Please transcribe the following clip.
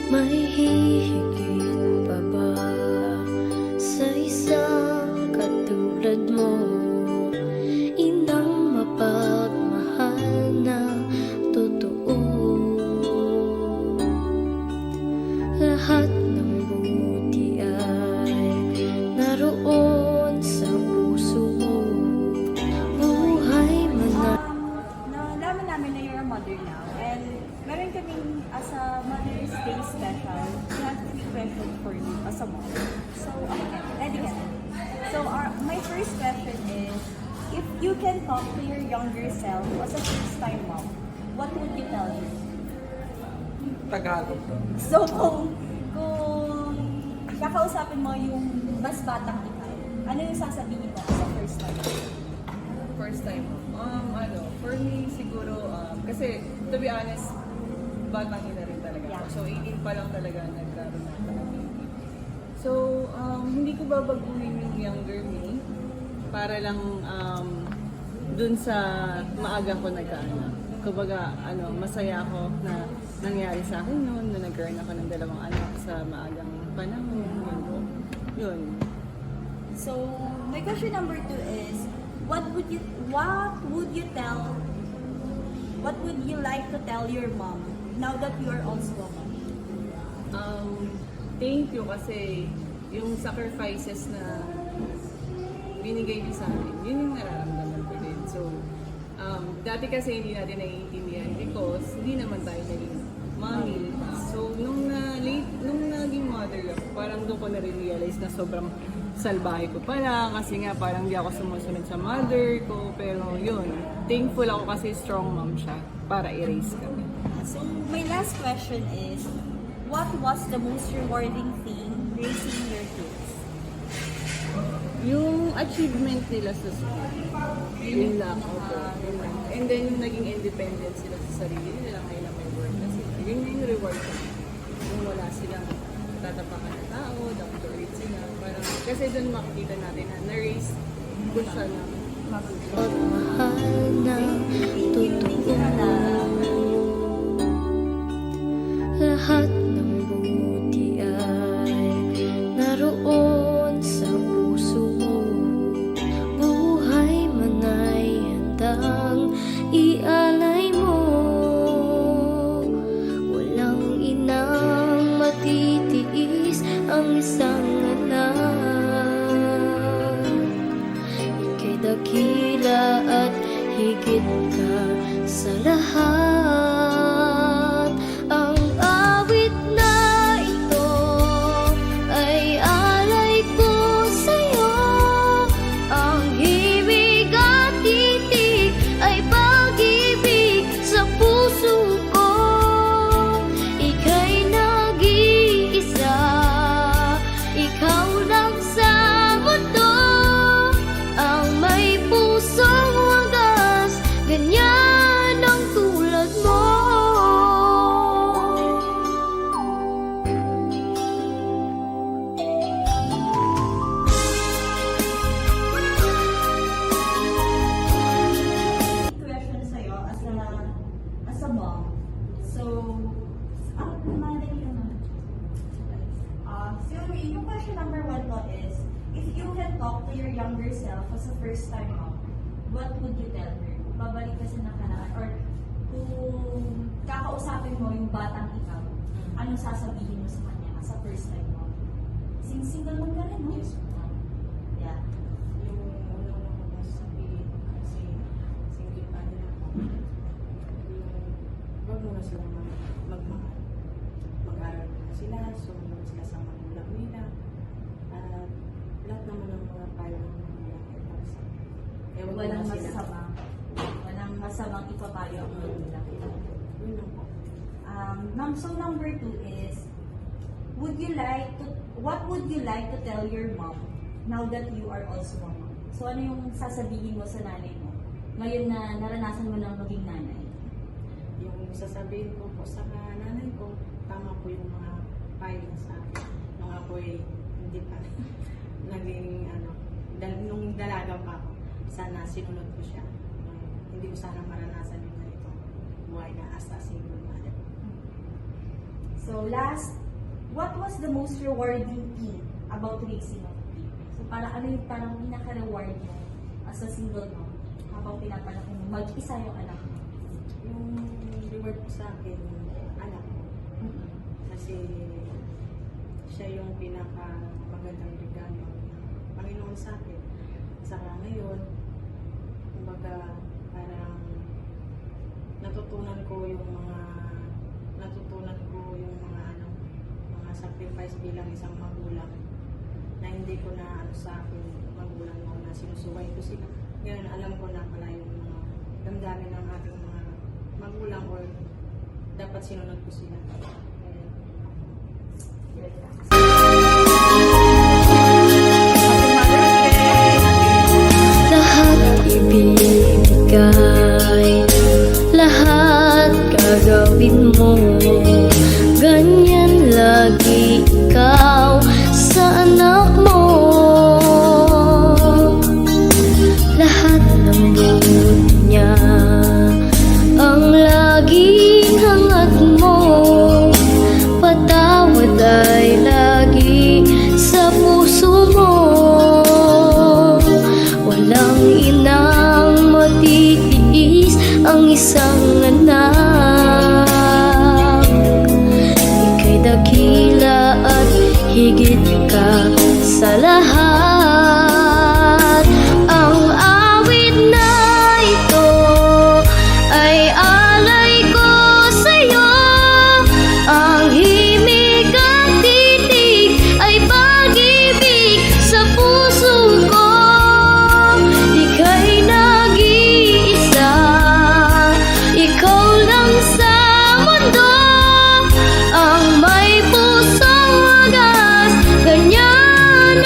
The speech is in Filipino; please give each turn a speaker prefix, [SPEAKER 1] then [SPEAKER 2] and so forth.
[SPEAKER 1] May hihigit pa ba sa isang katulad mo? Inang mapagmahal na totoo. Lahat ng buti ay naroon sa puso mo. Buhay man na
[SPEAKER 2] Nalaman namin na you're a mother now, and meron kaming as a Mother's Day special, we have 3 questions for you as a mom. So, okay, ready ka na? So, my first question is, if you can talk to your younger self as a first-time mom, what would you tell her?
[SPEAKER 3] Tagalog.
[SPEAKER 2] So, kung kakausapin mo yung mas batang ikaw, ano yung sasabihin mo sa first time?
[SPEAKER 3] First time. For me siguro, kasi to be honest, batang ina rin talaga.
[SPEAKER 2] Yeah.
[SPEAKER 3] So 18 pa lang talaga nagkaroon ng baby. So, hindi ko babaguhin yung younger me para lang dun sa maaga ko nagkaanak. Kumbaga, masaya ako na nangyari sa akin noon, na nagkaroon ako ng 2 anak sa maagang panahon. Yun.
[SPEAKER 2] So, my question number 2 is, what would you like to tell your mom now that you are also a mom?
[SPEAKER 3] Thank you kasi yung sacrifices na binigay niyo sa akin, yun yung nararamdaman ko din. So, dati kasi hindi natin naiintindihan because hindi naman tayo naging mommy. So, nung naging mother ako, parang doon ko na-realize na sobrang salbahe ko pala kasi nga parang di ako sumusunod sa mother ko. Pero yun, thankful ako kasi strong mom siya para i-raise kami.
[SPEAKER 2] So, my last question is, what was the most rewarding thing raising your kids?
[SPEAKER 3] Yung achievement nila sa school, yun lang ako. And then yung naging independent sila sa sarili nila, ngayon na may work na sila. Yun yung reward ko. Yung wala silang tatapakan ng tao, down to earth sila. Parang, kasi doon makikita natin na na-raise ko siya na
[SPEAKER 1] pagmahal na totoo. Lahat ng buti ay naroon sa puso mo. Buhay man ay handang ialay mo. Walang inang matitiis ang isang anak. Ika'y dakila at higit ka sa lahat. Ang awit na ito ay alay ko sa'yo. Ang himig at titig ay pag-ibig sa puso ko. Ika'y nag-iisa, ikaw lang sa mundo. Ang may pusong wagas, ganyan ang tulad mo.
[SPEAKER 2] Question sa'yo as a mom. So, yung question number 1 po is, if you can talk to your younger self as a first-time mom, what would you tell her? Babalik ka sa nakaraan, or kung kakausapin mo yung batang ikaw, anong sasabihin mo sa kanya as a first-time mom? Single mom ka rin, no?
[SPEAKER 4] Yes, ma'am.
[SPEAKER 2] Yeah.
[SPEAKER 4] Yung unang mga sabihin kasi single pa din ako. Yung wag muna sila magmahal. Mag-aral muna sila, sumunod sila sa magulang nila. At lahat naman ng mga payo ng magulang ay para sa akin. Kaya wag
[SPEAKER 2] Walang
[SPEAKER 4] muna sila.
[SPEAKER 2] walang masamang ipapayo ang magulang.
[SPEAKER 4] Yun lang po.
[SPEAKER 2] So number 2 is, what would you like to tell your mom now that you are also a mom? So ano yung sasabihin mo sa nanay mo ngayon na naranasan mo lang maging nanay?
[SPEAKER 4] Yung sasabihin ko po sa nanay ko, tama po yung mga payo sa akin. Nung ako ay hindi pa naging nung dalaga pa ako, sana sinunod ko siya. Hindi ko sana maranasan yung ganito buhay na as a single mother.
[SPEAKER 2] So So last, what was the most rewarding thing about raising a kid? So parang ano yung parang pinaka-reward mo as a single mom habang pinapalaki mo mag-isa yung anak mo?
[SPEAKER 4] Yung reward ko sa akin, anak ko. Kasi siya yung pinaka magandang regalo ng Panginoon sa akin. Saka ngayon, kumbaga parang natutunan ko yung mga mga sacrifice bilang isang magulang na hindi ko na ano sa akin magulang mo na sinusuway ko sila. Ngayon alam ko na pala yung mga damdamin ng ating mga magulang or dapat sinunod ko sila.
[SPEAKER 1] Lahat ibibigay, lahat gagawin mo. Ganyan lagi ikaw sa anak mo. Lahat ng buhay niya ang laging hangat mo. Patawad ay lagi sa puso mo. Walang inang matitiis ang isang anak. Ika'y dakila at higit ka sa lahat.